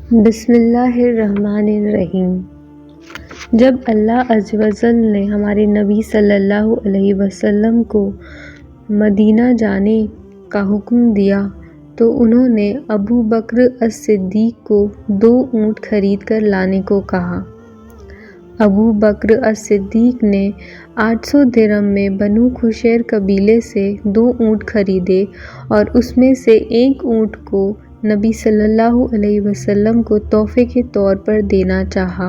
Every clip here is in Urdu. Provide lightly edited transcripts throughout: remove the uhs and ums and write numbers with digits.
بسم اللہ الرحمن الرحیم۔ جب اللہ عز و جل نے ہمارے نبی صلی اللہ علیہ وسلم کو مدینہ جانے کا حکم دیا تو انہوں نے ابو بکر الصدیق کو 2 اونٹ خرید کر لانے کو کہا۔ ابو بکر الصدیق نے 800 درہم میں بنو خشیر قبیلے سے 2 اونٹ خریدے اور اس میں سے 1 اونٹ کو نبی صلی اللہ علیہ وسلم کو تحفے کے طور پر دینا چاہا،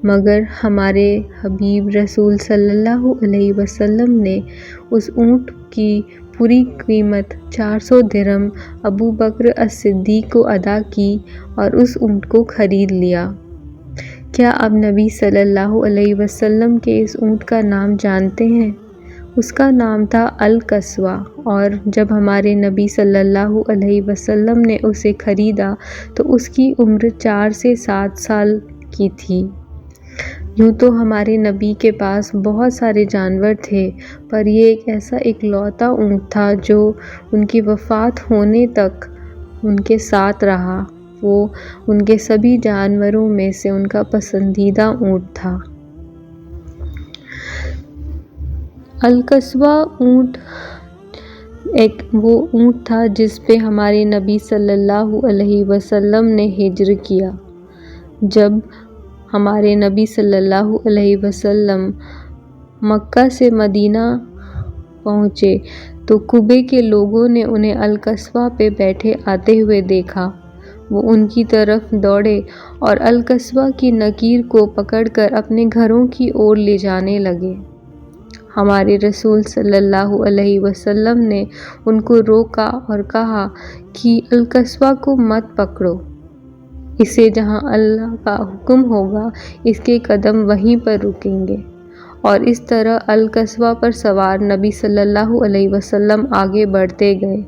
مگر ہمارے حبیب رسول صلی اللہ علیہ وسلم نے اس اونٹ کی پوری قیمت 400 درہم ابو بکر الصدیق کو ادا کی اور اس اونٹ کو خرید لیا۔ کیا آپ نبی صلی اللہ علیہ وسلم کے اس اونٹ کا نام جانتے ہیں؟ اس کا نام تھا القصویٰ، اور جب ہمارے نبی صلی اللہ علیہ وسلم نے اسے خریدا تو اس کی عمر 4 سے 7 سال کی تھی۔ یوں تو ہمارے نبی کے پاس بہت سارے جانور تھے، پر یہ ایک ایسا اکلوتا اونٹ تھا جو ان کی وفات ہونے تک ان کے ساتھ رہا۔ وہ ان کے سبھی جانوروں میں سے ان کا پسندیدہ اونٹ تھا۔ القصویٰ اونٹ وہ اونٹ تھا جس پہ ہمارے نبی صلی اللہ علیہ وسلم نے ہجر کیا۔ جب ہمارے نبی صلی اللہ علیہ وسلم مکہ سے مدینہ پہنچے تو قبا کے لوگوں نے انہیں القصویٰ پہ بیٹھے آتے ہوئے دیکھا۔ وہ ان کی طرف دوڑے اور القصویٰ کی نکیر کو پکڑ کر اپنے گھروں کی اور لے جانے لگے۔ ہمارے رسول صلی اللہ علیہ وسلم نے ان کو روکا اور کہا کہ القصویٰ کو مت پکڑو، اسے جہاں اللہ کا حکم ہوگا اس کے قدم وہیں پر رکیں گے۔ اور اس طرح القصویٰ پر سوار نبی صلی اللہ علیہ وسلم آگے بڑھتے گئے۔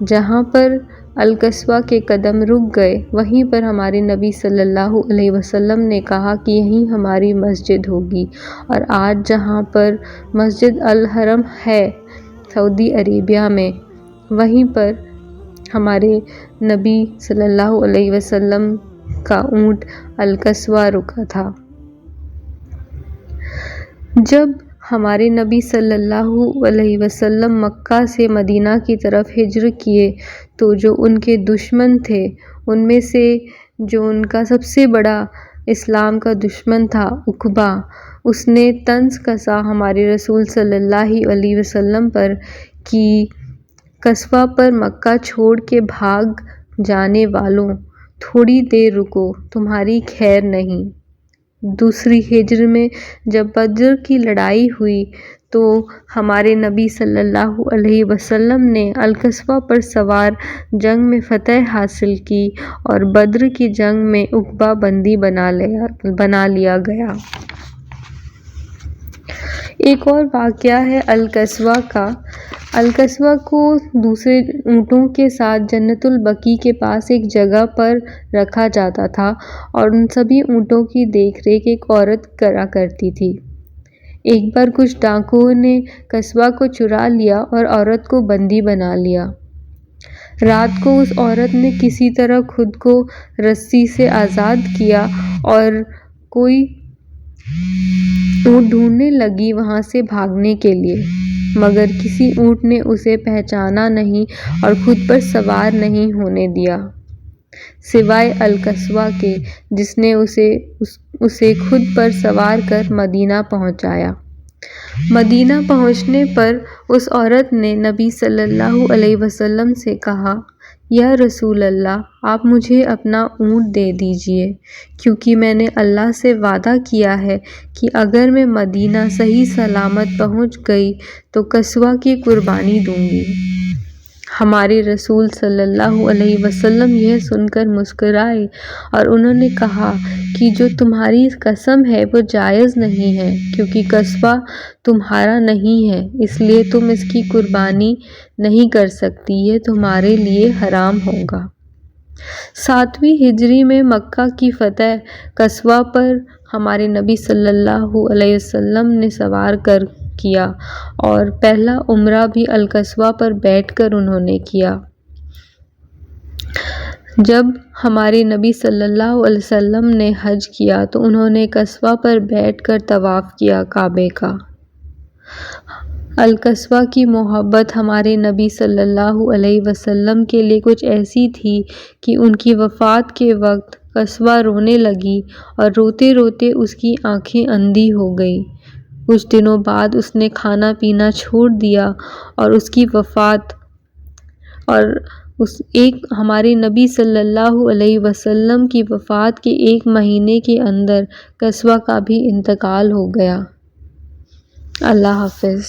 جہاں پر القصویٰ کے قدم رک گئے وہیں پر ہمارے نبی صلی اللہ علیہ وسلم نے کہا کہ یہیں ہماری مسجد ہوگی، اور آج جہاں پر مسجد الحرم ہے سعودی عربیہ میں، وہیں پر ہمارے نبی صلی اللہ علیہ وسلم کا اونٹ القصویٰ رکا تھا۔ جب ہمارے نبی صلی اللہ علیہ وسلم مکہ سے مدینہ کی طرف ہجرت کیے تو جو ان کے دشمن تھے ان میں سے جو ان کا سب سے بڑا اسلام کا دشمن تھا عقبہ، اس نے طنز کسا ہمارے رسول صلی اللہ علیہ وسلم پر کہ قصویٰ پر مکہ چھوڑ کے بھاگ جانے والوں، تھوڑی دیر رکو، تمہاری خیر نہیں۔ دوسری ہجری میں جب بدر کی لڑائی ہوئی تو ہمارے نبی صلی اللہ علیہ وسلم نے القصویٰ پر سوار جنگ میں فتح حاصل کی اور بدر کی جنگ میں عقبہ بندی بنا لیا گیا۔ ایک اور واقعہ ہے القصویٰ کا۔ القصویٰ کو دوسرے اونٹوں کے ساتھ جنت البقیع کے پاس ایک جگہ پر رکھا جاتا تھا اور ان سبھی اونٹوں کی دیکھ ریکھ ایک عورت کرا کرتی تھی۔ ایک بار کچھ ڈاکوؤں نے قصویٰ کو چرا لیا اور عورت کو بندی بنا لیا۔ رات کو اس عورت نے کسی طرح خود کو رسی سے آزاد کیا اور کوئی اونٹ ڈھونڈنے لگی وہاں سے بھاگنے کے لیے، مگر کسی اونٹ نے اسے پہچانا نہیں اور خود پر سوار نہیں ہونے دیا، سوائے القصویٰ کے جس نے اسے خود پر سوار کر مدینہ پہنچایا۔ مدینہ پہنچنے پر اس عورت نے نبی صلی اللہ علیہ وسلم سے کہا، یا رسول اللہ، آپ مجھے اپنا اونٹ دے دیجئے، کیونکہ میں نے اللہ سے وعدہ کیا ہے کہ اگر میں مدینہ صحیح سلامت پہنچ گئی تو قصویٰ کی قربانی دوں گی۔ ہمارے رسول صلی اللہ علیہ وسلم یہ سن کر مسکرائے اور انہوں نے کہا کہ جو تمہاری قسم ہے وہ جائز نہیں ہے، کیونکہ قصویٰ تمہارا نہیں ہے، اس لیے تم اس کی قربانی نہیں کر سکتی، یہ تمہارے لیے حرام ہوگا۔ 7ویں ہجری میں مکہ کی فتح قصویٰ پر ہمارے نبی صلی اللہ علیہ وسلم نے سوار کیا اور پہلا عمرہ بھی القصویٰ پر بیٹھ کر انہوں نے کیا۔ جب ہمارے نبی صلی اللہ علیہ وسلم نے حج کیا تو انہوں نے قصبہ پر بیٹھ کر طواف کیا کعبے کا۔ القصبہ کی محبت ہمارے نبی صلی اللہ علیہ وسلم کے لیے کچھ ایسی تھی کہ ان کی وفات کے وقت قصبہ رونے لگی اور روتے روتے اس کی آنکھیں اندھی ہو گئیں۔ کچھ دنوں بعد اس نے کھانا پینا چھوڑ دیا اور اس کی وفات ہمارے نبی صلی اللہ علیہ وسلم کی وفات کے 1 مہینے کے اندر قصبہ کا بھی انتقال ہو گیا۔ اللہ حافظ۔